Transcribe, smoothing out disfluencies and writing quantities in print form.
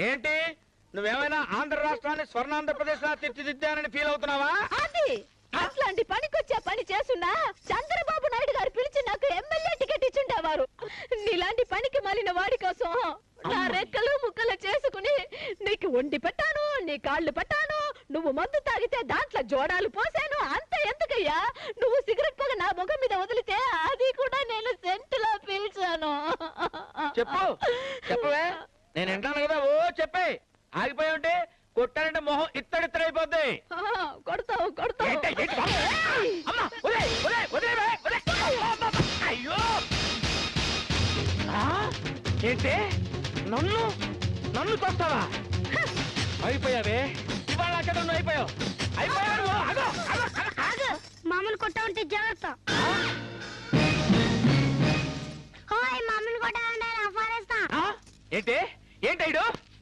ఏంటి నువ్వేమైనా ఆంధ్ర రాష్ట్రాన్ని స్వర్ణాంధ్రప్రదేశ్ లా తీర్చిదిద్దానని ఫీల్ అవుతున్నావా? అది అట్లాంటి పనికొచ్చే పని చేస్తున్నా చంద్రబాబు నాయుడు గారు పిలిచి నాకు ఎమ్మెల్యే టికెట్ ఇచ్చుండేవారు. నీలాంటి పనికి మాలిన వాడి కోసం నా రెక్కలు ముక్కలు చేసుకుని నీకు వండి పెట్టాను, నీ కాళ్ళు పట్టాను. నువ్వు మందు తాగితే దాంట్లో జోడాలు పోసాను. అంత ఎందుకయ్యా? నువ్వు సిగరెట్ పొగ నా ముఖం మీద వదిలితే అది కూడా నేను సెంటులో పీల్చాను. చెప్పు చెప్పవే, నేను వింటాను కదా. ఓ చెప్పే, ఆగిపోయి ఉంటే కొట్టానంటే మొహం ఇత్తడిత్తడైపోద్ది. కొడతావు కొడతావు. అయ్యో ఏంటి నన్ను నన్ను చూస్తావా? అయిపోయావే, ఇవాళ అక్కడ నువ్వు అయిపోయావు. మామూలు కొట్టా ఉంటే జాగ్రత్త. మామూలు కొట్టాలంటే ఏంటి ఏంటైడు